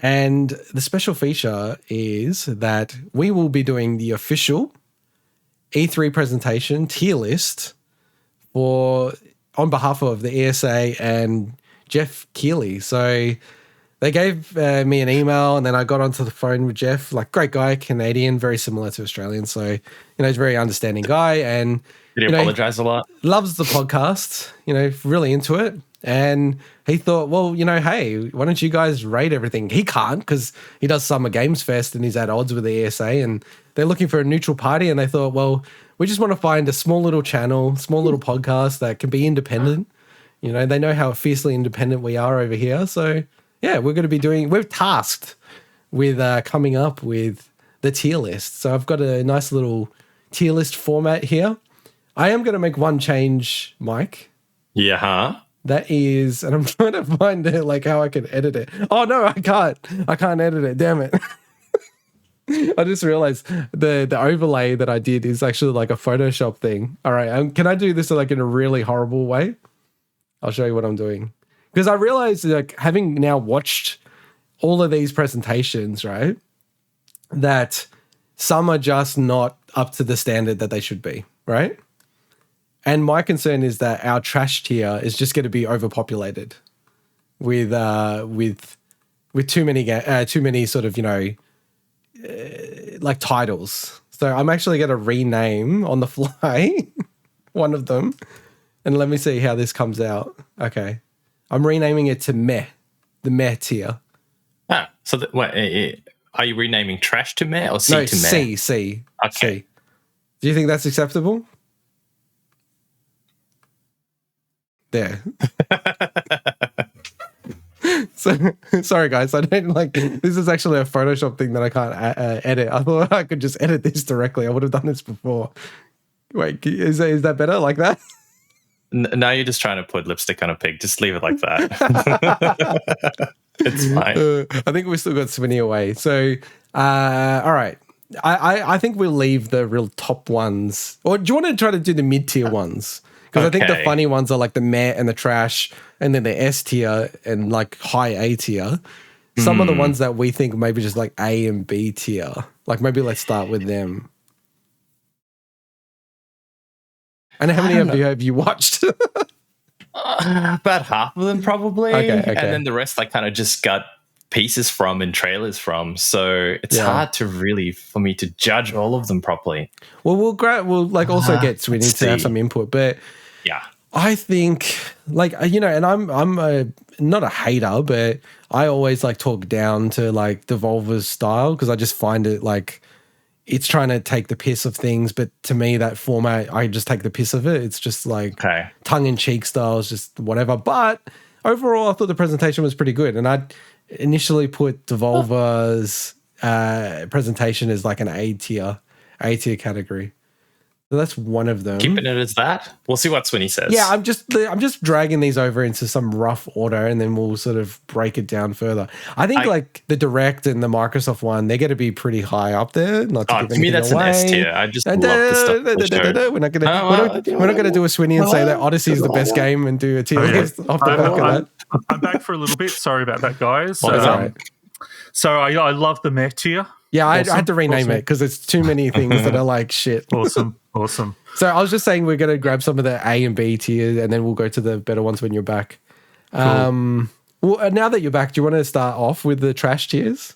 And the special feature is that we will be doing the official E3 presentation tier list on behalf of the ESA and Jeff Keighley. So they gave me an email, and then I got onto the phone with Jeff, like great guy, Canadian, very similar to Australian. So, he's a very understanding guy, and did he apologize a lot? Loves the podcast, really into it. And he thought, well, hey, why don't you guys rate everything? He can't because he does Summer Games Fest and he's at odds with the ESA, and they're looking for a neutral party. And they thought, well, we just want to find a small little channel, small little podcast that can be independent. They know how fiercely independent we are over here. So, yeah, we're tasked with coming up with the tier list. So I've got a nice little tier list format here. I am going to make one change, Mike. Yeah. Huh? That is, and I'm trying to find it, like how I can edit it. Oh no, I can't. I can't edit it. Damn it. I just realized the overlay that I did is actually like a Photoshop thing. All right, can I do this like in a really horrible way? I'll show you what I'm doing. Because I realized, like, having now watched all of these presentations, right, that some are just not up to the standard that they should be, right? And my concern is that our trash tier is just going to be overpopulated with too many sort of, like titles. So I'm actually going to rename on the fly one of them, and let me see how this comes out. Okay. I'm renaming it to Meh, the Meh tier. Ah, so are you renaming trash to Meh or C to Meh? C. Okay. C. Do you think that's acceptable? There. So sorry guys, I don't like this is actually a Photoshop thing that I can't edit. I thought I could just edit this directly. I would have done this before. Wait, is that better like that? Now you're just trying to put lipstick on a pig. Just leave it like that. It's fine. I think we still got Swinny away. So all right. I think we'll leave the real top ones. Or do you want to try to do the mid-tier ones? Because I think the funny ones are like the meh and the trash, and then the S tier and like high A tier. Some of the ones that we think maybe just like A and B tier. Like maybe let's start with them. And how many have you watched? About half of them probably. Okay. And then the rest I kind of just got pieces from and trailers from. So it's hard to really, for me to judge all of them properly. Well, we'll like also get Swinny to have some input, but yeah, I think like, and I'm not a hater, but I always like talk down to like Devolver's style because I just find it like it's trying to take the piss of things. But to me, that format, I just take the piss of it. It's just like tongue-in-cheek styles, just whatever. But overall, I thought the presentation was pretty good. And I initially put Devolver's presentation as like an A tier category. So that's one of them. Keeping it as that. We'll see what Swinny says. Yeah, I'm just dragging these over into some rough order, and then we'll sort of break it down further. I think like the Direct and the Microsoft one, they're going to be pretty high up there. Not to give to me, that's away. an S tier. I just love the stuff. We're not going to do a Swinny and say that Odyssey is the best game and do a tier list off the back of that. I'm back for a little bit. Sorry about that, guys. Right. So I love the Meh tier. Yeah, I had to rename it because it's too many things that are like shit. Awesome. So I was just saying we're going to grab some of the A and B tier, and then we'll go to the better ones when you're back. Cool. Well, now that you're back, do you want to start off with the trash tiers?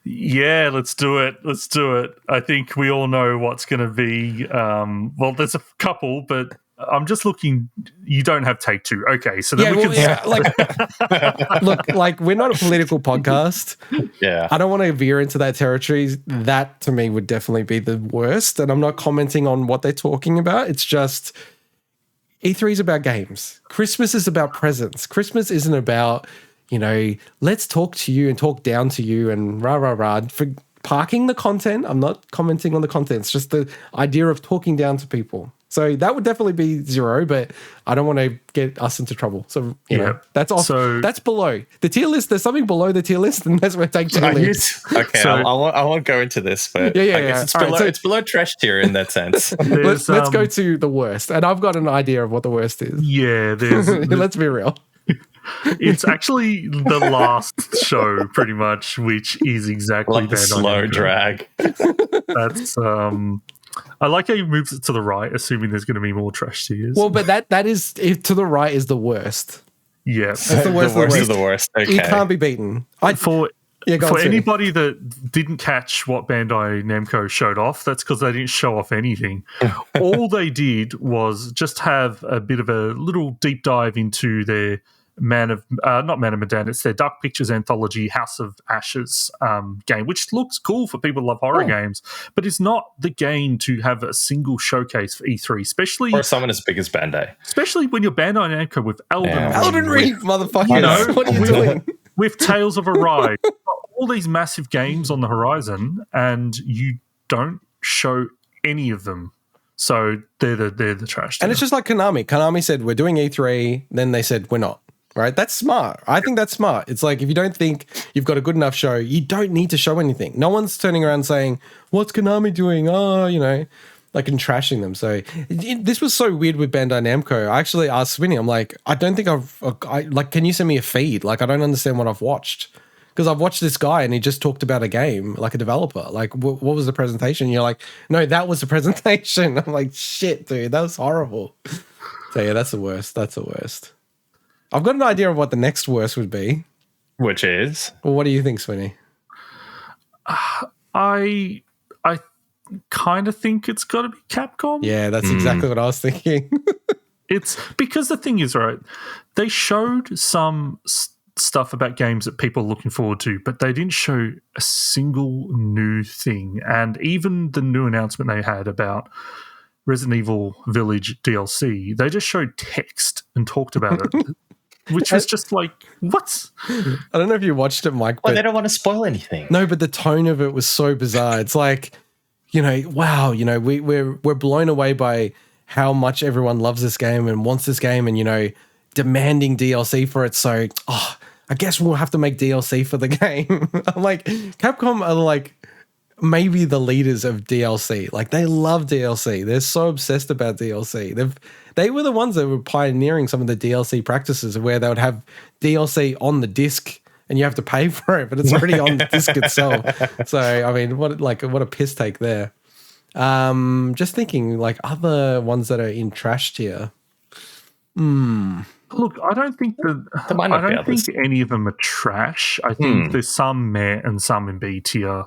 Yeah, let's do it. I think we all know what's going to be. Well, there's a couple, but I'm just looking. You don't have take two. Okay, so then look, like we're not a political podcast. Yeah, I don't want to veer into that territory. That to me would definitely be the worst. And I'm not commenting on what they're talking about. It's just E3 is about games. Christmas is about presents. Christmas isn't about, let's talk to you and talk down to you and rah rah rah. For parking the content, I'm not commenting on the content. It's just the idea of talking down to people. So that would definitely be 0, but I don't want to get us into trouble. So, that's off. So, that's below. The tier list, there's something below the tier list, and that's where take two lists. Okay, so, I won't go into this, but I guess it's below trash tier in that sense. Let's go to the worst. And I've got an idea of what the worst is. Yeah, let's be real. It's actually the last show, pretty much, which is exactly like the slow drag. That's I like how he moves it to the right, assuming there's going to be more trash tiers. Well, but that is to the right is the worst. Yeah, that's the worst. Of the worst. Okay. It can't be beaten. For anybody that didn't catch what Bandai Namco showed off, that's because they didn't show off anything. All they did was just have a bit of a little deep dive into their not Man of Medan, it's their Dark Pictures anthology House of Ashes game, which looks cool for people who love horror games, but it's not the game to have a single showcase for E3, especially or someone as big as Bandai. Especially when you're Bandai Namco with Elden Ring, motherfucker. What are you doing? With Tales of Arise, all these massive games on the horizon, and you don't show any of them. So they're the trash. And it's just like Konami. Konami said we're doing E3, then they said we're not. Right? That's smart. I think that's smart. It's like if you don't think you've got a good enough show, you don't need to show anything. No one's turning around saying, "What's Konami doing?" Oh, like and trashing them. So this was so weird with Bandai Namco. I actually asked Swinny, I'm like, I don't think can you send me a feed? Like, I don't understand what I've watched. Because I've watched this guy and he just talked about a game, like a developer. Like, what was the presentation? And you're like, no, that was the presentation. I'm like, shit, dude, that was horrible. So yeah, that's the worst. That's the worst. I've got an idea of what the next worst would be. Which is? Well, what do you think, Swinny? I kind of think it's got to be Capcom. Yeah, that's exactly what I was thinking. It's because the thing is, right, they showed some stuff about games that people are looking forward to, but they didn't show a single new thing. And even the new announcement they had about Resident Evil Village DLC, they just showed text and talked about it. Which was just like, what? I don't know if you watched it, Mike. Well, they don't want to spoil anything. No, but the tone of it was so bizarre. It's like, wow, we're blown away by how much everyone loves this game and wants this game and, demanding DLC for it. So, I guess we'll have to make DLC for the game. I'm like, Capcom are like maybe the leaders of DLC. Like, they love DLC. They're so obsessed about DLC. They were the ones that were pioneering some of the DLC practices where they would have DLC on the disc and you have to pay for it, but it's already on the disc itself. So, I mean, what a piss take there. Just thinking like other ones that are in trash tier. Look, I don't think any of them are trash. I think there's some meh and some in B tier.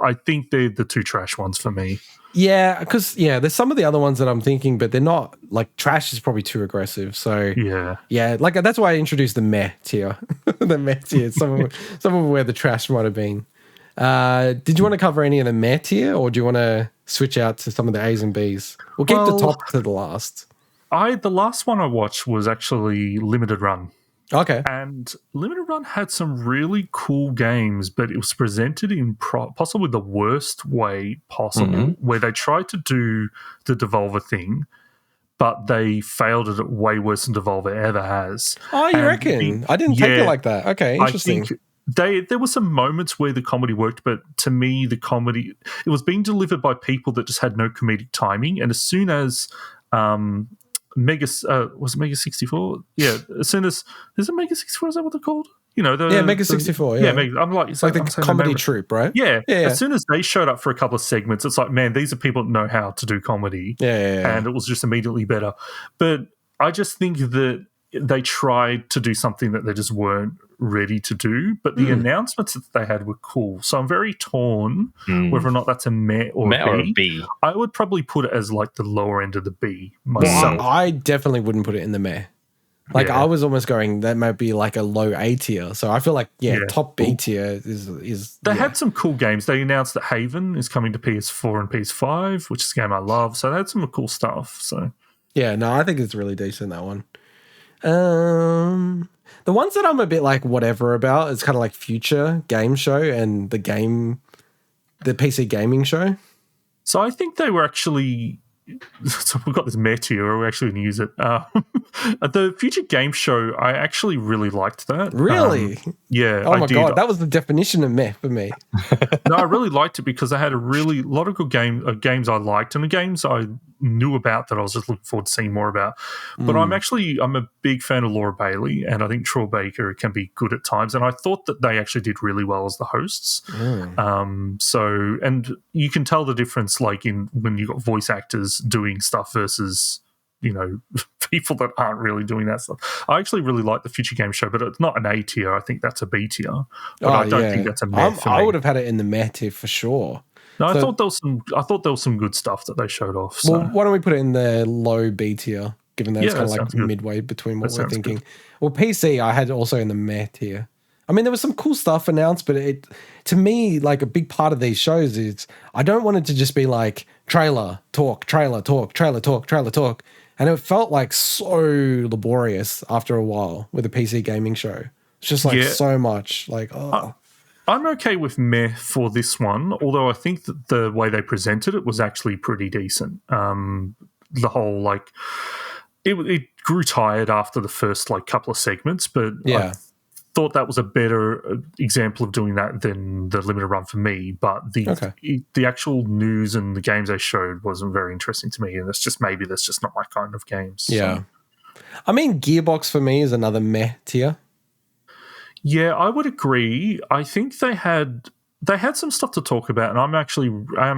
I think they're the two trash ones for me. Yeah, because there's some of the other ones that I'm thinking, but they're not like trash is probably too aggressive. So yeah, like that's why I introduced the meh tier, the meh tier. Some of where the trash might have been. Did you want to cover any of the meh tier, or do you want to switch out to some of the A's and B's? We'll keep the top to the last. The last one I watched was actually Limited Run. Okay. And Limited Run had some really cool games, but it was presented in possibly the worst way possible, where they tried to do the Devolver thing, but they failed at it way worse than Devolver ever has. Oh, you reckon? I didn't take it like that. Okay, interesting. I think there were some moments where the comedy worked, but to me, the comedy, it was being delivered by people that just had no comedic timing. And as soon as was it Mega 64? Yeah, as soon as is it Mega 64? Is that what they're called? Mega 64. Yeah, I'm like, it's like the comedy troupe, right? Yeah. As soon as they showed up for a couple of segments, it's like, man, these are people that know how to do comedy. Yeah. And it was just immediately better. But I just think that they tried to do something that they just weren't ready to do. But the announcements that they had were cool. So I'm very torn whether or not that's a meh or a B. I would probably put it as like the lower end of the B myself. Well, I definitely wouldn't put it in the meh. Like I was almost going, that might be like a low A tier. So I feel like top B tier is. They had some cool games. They announced that Haven is coming to PS4 and PS5, which is a game I love. So they had some cool stuff. So yeah, no, I think it's really decent, that one. The ones that I'm a bit like whatever about is kind of like Future Game Show and the PC gaming show. So I think they were actually. So we've got this meh tier, or we're actually going to use it. The Future Game Show, I actually really liked that. Really? Yeah. Oh my God, that was the definition of meh for me. No, I really liked it because I had a lot of good games I liked, and the games I knew about that I was just looking forward to seeing more about. But I'm a big fan of Laura Bailey, and I think Troy Baker can be good at times. And I thought that they actually did really well as the hosts. So, and you can tell the difference, like in when you got voice actors doing stuff versus, you know, people that aren't really doing that stuff. I actually really like the Future Game Show, but it's not an A tier. I think that's a B tier. But I don't think that's a meh for me. I would have had it in the meh tier for sure. No, I thought there was some good stuff that they showed off. So. Well, why don't we put it in the low B tier, given that it's kind of like midway between what we're thinking. Good. Well, PC I had also in the meh tier. I mean, there was some cool stuff announced, but to me, like a big part of these shows is I don't want it to just be like trailer, talk, trailer, talk, trailer, talk, trailer, talk. And it felt like so laborious after a while with a PC gaming show. It's just like so much. Like, I'm okay with meh for this one, although I think that the way they presented it was actually pretty decent. The whole, like, it grew tired after the first, like, couple of segments, but I thought that was a better example of doing that than the limited run for me. But the actual news and the games they showed wasn't very interesting to me, and that's just not my kind of games. Yeah. So. I mean, Gearbox for me is another meh tier. Yeah, I would agree. I think they had some stuff to talk about, and I am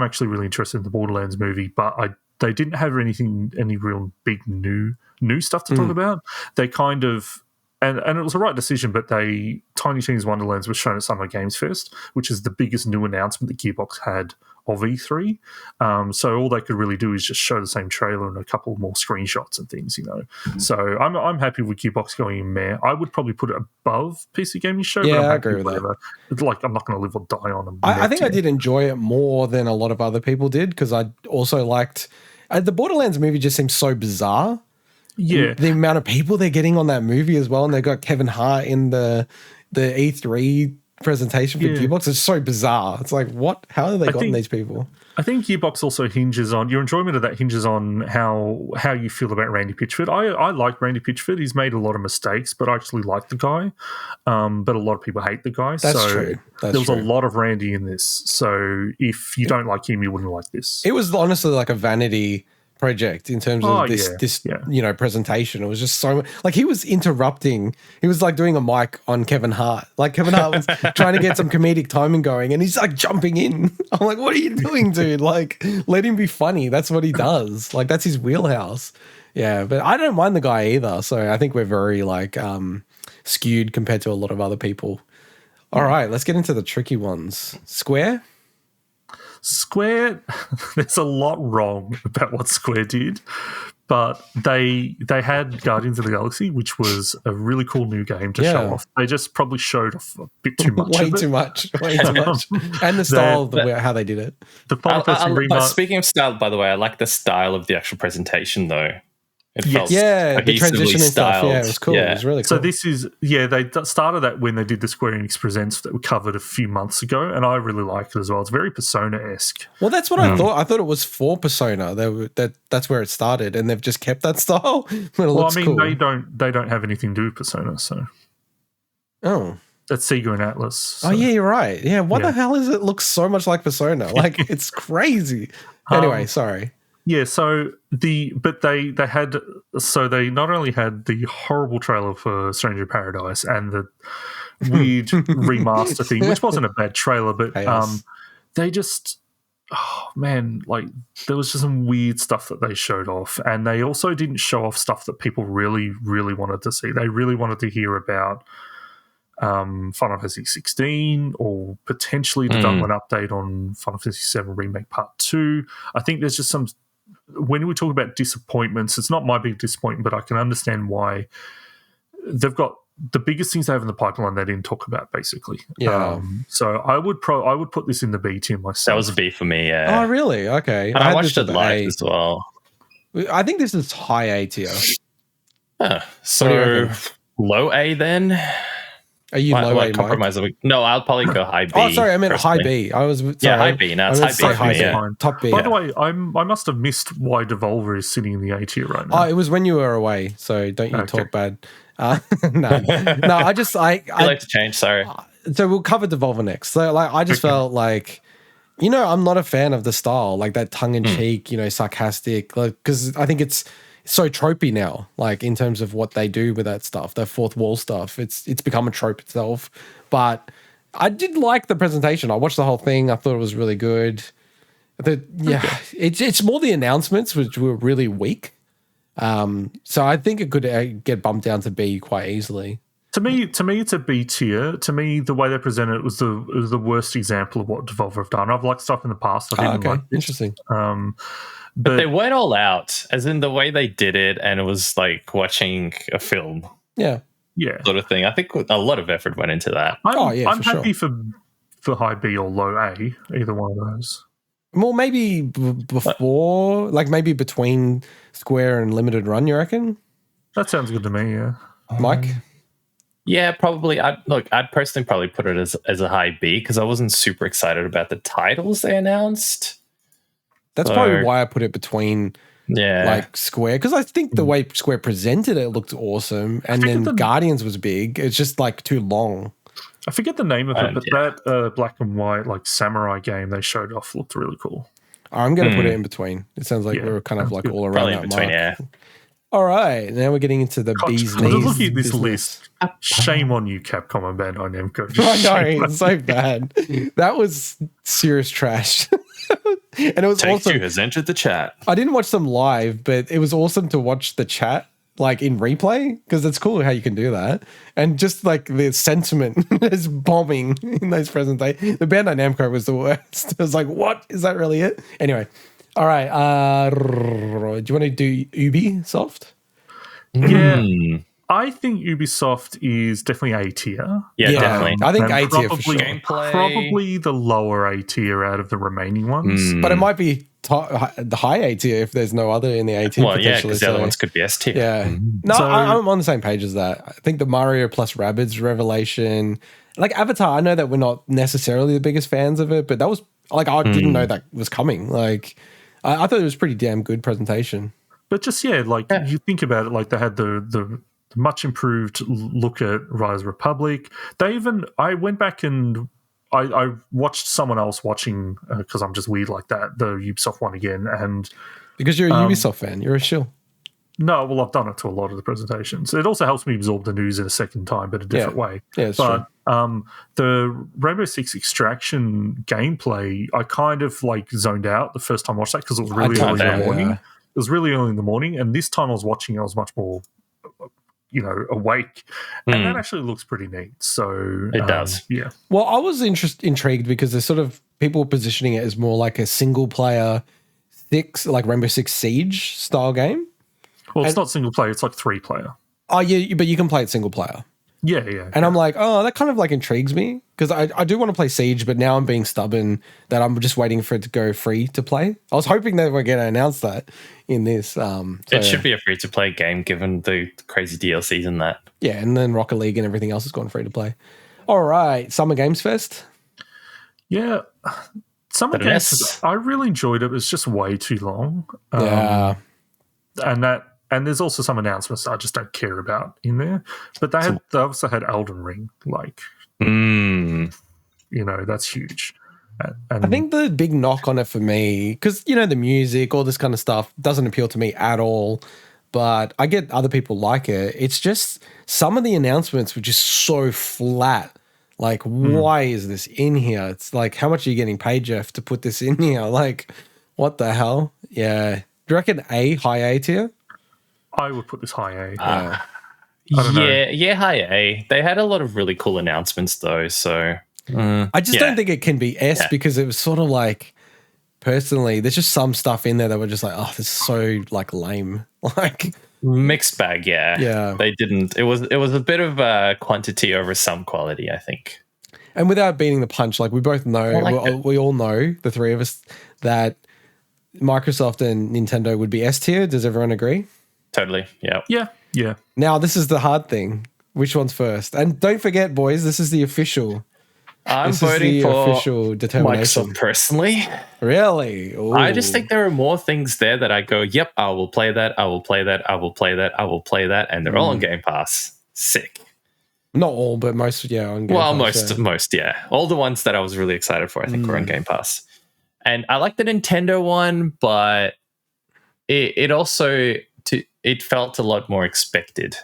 actually really interested in the Borderlands movie, but they didn't have any real big new stuff to talk about. They kind of and it was the right decision, but Tiny Tina's Wonderlands was shown at Summer Games Fest, which is the biggest new announcement that Gearbox had of E3. So all they could really do is just show the same trailer and a couple more screenshots and things, you know. So I'm happy with Gearbox going in there. I would probably put it above PC Gaming Show. Yeah, but I agree with that. It's like I'm not going to live or die on them. I think I did enjoy it more than a lot of other people did, because I also liked the Borderlands movie. Just seems so bizarre. Yeah, the amount of people they're getting on that movie as well, and they got Kevin Hart in the E3 presentation for Gearbox. It's so bizarre. It's like, what? How have they gotten these people? I think Gearbox also hinges on your enjoyment of that hinges on how you feel about Randy Pitchford. I like Randy Pitchford. He's made a lot of mistakes, but I actually like the guy. But a lot of people hate the guy. That's true. There was a lot of Randy in this. So if you don't like him, you wouldn't like this. It was honestly like a vanity project in terms of this you know, presentation. It was just so like he was interrupting. He was like doing a mic on Kevin Hart. Like Kevin Hart was trying to get some comedic timing going, and he's like jumping in. I'm like, what are you doing, dude? Like, let him be funny. That's what he does. Like, that's his wheelhouse. Yeah, but I don't mind the guy either. So I think we're very like skewed compared to a lot of other people. All right, let's get into the tricky ones. Square, there's a lot wrong about what Square did, but they had Guardians of the Galaxy, which was a really cool new game to show off. They just probably showed off a bit too much. way too much. And the style of how they did it. The final person remaster. Speaking of style, by the way, I like the style of the actual presentation, though. It felt the transition and stuff. Yeah, it was cool. Yeah. It was really cool. So this is, they started that when they did the Square Enix Presents that we covered a few months ago, and I really like it as well. It's very Persona-esque. Well, that's what I thought. I thought it was for Persona. That's where it started, and they've just kept that style. Cool. They don't have anything to do with Persona, so. Oh. That's Sega and Atlas. So. Oh, yeah, you're right. Yeah, what the hell is it? Looks so much like Persona. Like, it's crazy. Anyway, sorry. Yeah, so they not only had the horrible trailer for Stranger in Paradise and the weird remaster thing, which wasn't a bad trailer, but they just there was just some weird stuff that they showed off, and they also didn't show off stuff that people really, really wanted to see. They really wanted to hear about Final Fantasy 16 or potentially the development update on Final Fantasy 7 Remake Part 2. I think there's just some. When we talk about disappointments, it's not my big disappointment, but I can understand why. They've got the biggest things they have in the pipeline they didn't talk about, basically. Yeah. So I would put this in the B tier myself. That was a B for me, yeah. Oh, really? Okay. And I watched it live as well. I think this is high A tier. So low A then? Are you low A, compromise? No, I'll probably go high B. Oh, sorry, I meant high B. High B. Now it's high B for me. Top B. By the way, I must have missed why Devolver is sitting in the A tier right now. Oh, it was when you were away, so don't you talk bad. No, I just I like to change. Sorry. So we'll cover Devolver next. So I just felt like I'm not a fan of the style, like that tongue-in-cheek, sarcastic, because I think it's so tropey now, like in terms of what they do with that stuff, the fourth wall stuff. It's become a trope itself. But I did like the presentation. I watched the whole thing. I thought it was really good. It's more the announcements which were really weak. So I think it could get bumped down to B quite easily. To me, it's a B tier. To me, the way they presented it was the worst example of what Devolver have done. I've liked stuff in the past. I didn't like this. Interesting. But they went all out, as in the way they did it, and it was like watching a film. Yeah. Sort of thing. I think a lot of effort went into that. I'm happy for high B or low A, either one of those. Well, maybe before, like maybe between Square and Limited Run, you reckon? That sounds good to me, yeah. Mike? Yeah, probably. I'd personally probably put it as a high B because I wasn't super excited about the titles they announced. That's probably why I put it between like Square, because I think the way Square presented it looked awesome, and then Guardians was big. It's just like too long. I forget the name of it, but that black and white like samurai game they showed off looked really cool. I'm going to put it in between. It sounds like we're kind of like all around probably that in between, mark. All right, now we're getting into the bee's knees. Looking at this list, shame on you, Capcom and Bandai Namco. I know, it's so bad. That was serious trash. And it was Take-Two awesome. has entered the chat. I didn't watch them live, but it was awesome to watch the chat like in replay, because it's cool how you can do that. And just like the sentiment is bombing in those presentations. The Bandai Namco was the worst. I was like, what? Is that really it? Anyway. All right. Do you want to do Ubisoft? Yeah. I think Ubisoft is definitely A tier. Yeah, definitely. I think A tier for sure. Probably the lower A tier out of the remaining ones. But it might be the high A tier if there's no other in the A tier. Well, yeah, because the other ones could be S tier. Yeah. No, I'm on the same page as that. I think the Mario plus Rabbids revelation, like Avatar, I know that we're not necessarily the biggest fans of it, but that was like, I didn't know that was coming. Like, I thought it was a pretty damn good presentation. But just, you think about it, like they had the much improved look at Rise Republic. I went back and I watched someone else watching, because I'm just weird like that, the Ubisoft one again. And because you're a Ubisoft fan, you're a shill. No, well, I've done it to a lot of the presentations. It also helps me absorb the news in a second time, but a different way. Yeah, it's true. The Rainbow Six Extraction gameplay, I kind of like zoned out the first time I watched that because it was really early in the morning. It was really early in the morning, and this time I was watching, I was much more, awake, and that actually looks pretty neat. So it does, yeah. Well, I was intrigued because there's sort of people positioning it as more like a single player like Rainbow Six Siege style game. Well, it's not single player; it's like 3-player. Oh yeah, but you can play it single player. Yeah. And I'm like, oh, that kind of like intrigues me because I do want to play Siege, but now I'm being stubborn that I'm just waiting for it to go free to play. I was hoping they were going to announce that in this. It should be a free to play game given the crazy DLCs in that. Yeah, and then Rocket League and everything else has gone free to play. All right, Summer Games Fest. Yeah, Summer Games Fest. I really enjoyed it. It was just way too long. And there's also some announcements I just don't care about in there. But they also had Elden Ring, that's huge. And I think the big knock on it for me, because, the music, all this kind of stuff doesn't appeal to me at all, but I get other people like it. It's just some of the announcements were just so flat. Like, why is this in here? It's like, how much are you getting paid, Jeff, to put this in here? Like, what the hell? Yeah. Do you reckon high A tier? I would put this high A. High A. They had a lot of really cool announcements though, so I just don't think it can be S because it was sort of like, personally, there's just some stuff in there that were just like, oh, this is so like lame. Like mixed bag, yeah. They didn't. It was a bit of quantity over some quality, I think. And without beating the punch, like we both know, we all know, the three of us, that Microsoft and Nintendo would be S tier. Does everyone agree? Totally. Yeah. Yeah. Now this is the hard thing. Which one's first? And don't forget, boys, this is the official. I'm voting for official determination. Microsoft personally. Really? Ooh. I just think there are more things there that I go, yep, I will play that. I will play that. I will play that. I will play that. And they're all on Game Pass. Sick. Not all, but most, on Game Pass. Most, yeah. All the ones that I was really excited for, I think, were on Game Pass. And I like the Nintendo one, but it also it felt a lot more expected.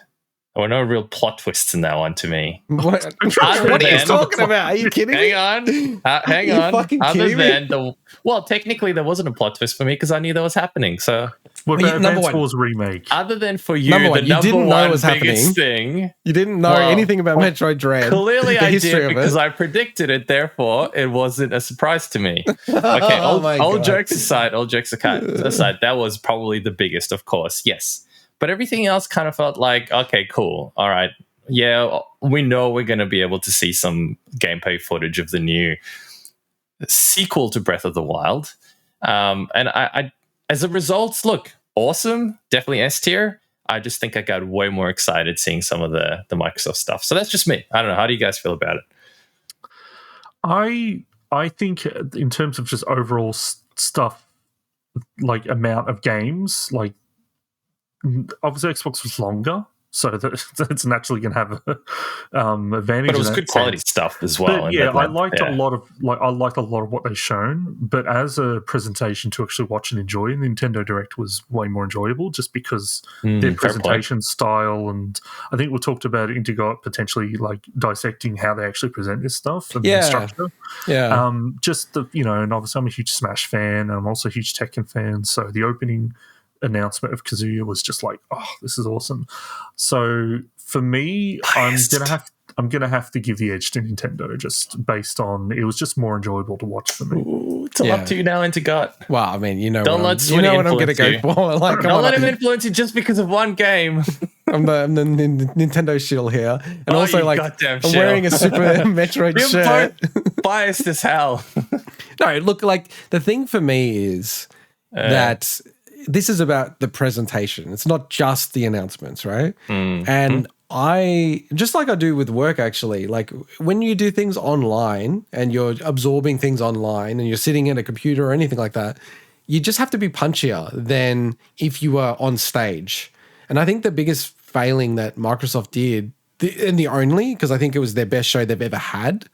There were no real plot twists in that one to me. What are you talking about? Are you kidding me? Hang on. You fucking Other kidding than well, technically there wasn't a plot twist for me because I knew that was happening. So what about Advance Wars Remake? Other than for you, number one, the number didn't know one it was biggest happening. thing. You didn't know anything about Metroid Dread. Clearly I did because I predicted it, therefore it wasn't a surprise to me. Okay, all jokes aside, that was probably the biggest, of course, yes. But everything else kind of felt like, okay, cool. All right. Yeah, we know we're going to be able to see some gameplay footage of the new sequel to Breath of the Wild. And I as a result, look, awesome. Definitely S tier. I just think I got way more excited seeing some of the Microsoft stuff. So that's just me. I don't know. How do you guys feel about it? I think in terms of just overall stuff, like amount of games, like obviously Xbox was longer, so that's naturally going to have an advantage. But it was good quality stuff as well. But yeah, I liked a lot of what they've shown. But as a presentation to actually watch and enjoy, Nintendo Direct was way more enjoyable, just because their presentation style, and I think we talked about Indigot potentially like dissecting how they actually present this stuff and the structure. Yeah. Just the and obviously I'm a huge Smash fan, and I'm also a huge Tekken fan. So the opening announcement of Kazuya was just like, oh, this is awesome. So for me, I'm gonna have to give the edge to Nintendo, just based on it was just more enjoyable to watch for me. Ooh, it's up to you now, Indigot. Well, I mean, don't let what I'm gonna go for. Like, don't let him influence you just because of one game. I'm the Nintendo shill here, and also like I'm wearing a Super Metroid shirt. Biased as hell. No, look, like the thing for me is that this is about the presentation. It's not just the announcements, right? And I, just like I do with work actually, like when you do things online and you're absorbing things online and you're sitting at a computer or anything like that, you just have to be punchier than if you were on stage. And I think the biggest failing that Microsoft did, and the only, because I think it was their best show they've ever had,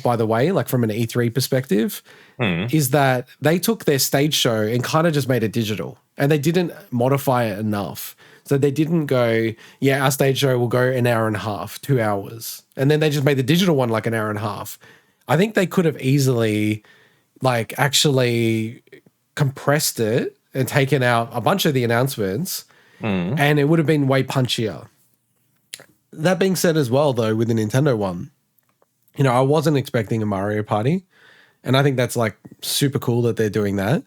by the way, like from an E3 perspective, is that they took their stage show and kind of just made it digital, and they didn't modify it enough. So they didn't go, yeah, our stage show will go an hour and a half, 2 hours. And then they just made the digital one like an hour and a half. I think they could have easily like actually compressed it and taken out a bunch of the announcements and it would have been way punchier. That being said as well, though, with the Nintendo one, I wasn't expecting a Mario Party. And I think that's like super cool that they're doing that.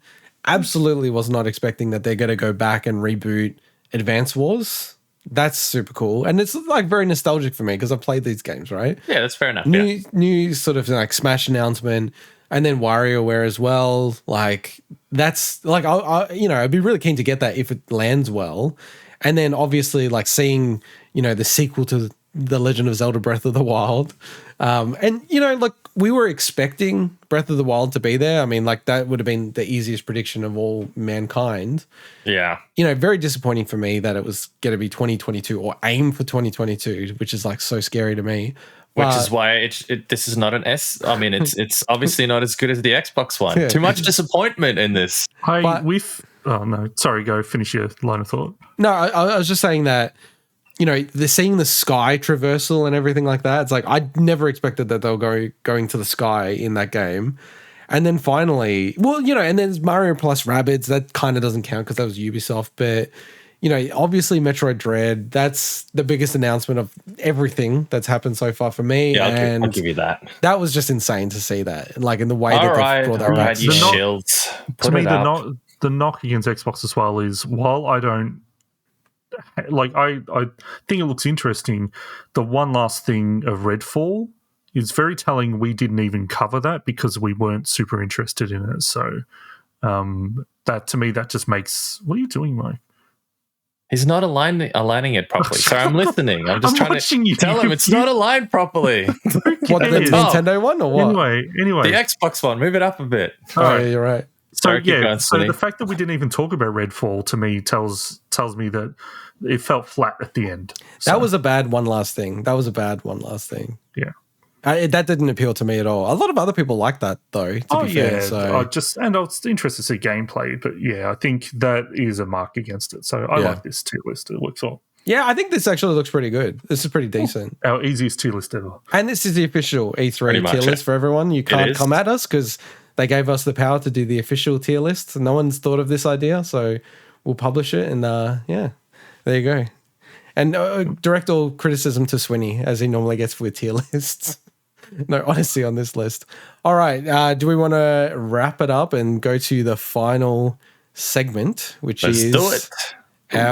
Absolutely was not expecting that they're going to go back and reboot Advance Wars. That's super cool. And it's like very nostalgic for me because I've played these games, right? Yeah, that's fair enough. New sort of like Smash announcement, and then WarioWare as well. Like that's like, I'd be really keen to get that if it lands well. And then obviously like seeing, the sequel to The Legend of Zelda Breath of the Wild. And, like we were expecting Breath of the Wild to be there. I mean, like that would have been the easiest prediction of all mankind. Yeah. Very disappointing for me that it was going to be 2022 or aim for 2022, which is like so scary to me. Which is why this is not an S. I mean, it's obviously not as good as the Xbox One. Yeah. Too much disappointment in this. Oh, no. Sorry, go finish your line of thought. No, I was just saying that, they're seeing the sky traversal and everything like that. It's like, I never expected that they'll going to the sky in that game. And then finally, and there's Mario plus Rabbids. That kind of doesn't count because that was Ubisoft. But, obviously Metroid Dread, that's the biggest announcement of everything that's happened so far for me. Yeah, I'll give you that. That was just insane to see that. Like in the way that they brought that back. You shields. To me, the knock against Xbox as well is, while I don't, like, I think it looks interesting, the one last thing of Redfall is very telling. We didn't even cover that because we weren't super interested in it. So that, to me, that just makes... What are you doing, Mike? He's not aligning it properly. So I'm listening. I'm just trying to tell him it's not aligned properly. What, the Nintendo one or what? Anyway. The Xbox one. Move it up a bit. All right, you're right. So the fact that we didn't even talk about Redfall, to me, tells me that it felt flat at the end. That was a bad one last thing. Yeah. That didn't appeal to me at all. A lot of other people like that, though, to be fair. So. I was interested to see gameplay, but yeah, I think that is a mark against it. So I like this tier list. It looks all. Yeah, I think this actually looks pretty good. This is pretty decent. Our easiest tier list ever. And this is the official E3 tier list for everyone. You can't come at us because they gave us the power to do the official tier list. No one's thought of this idea, so we'll publish it. And there you go. And direct all criticism to Swinny, as he normally gets with tier lists. No honesty on this list. All right. Do we want to wrap it up and go to the final segment, which Let's is... do it.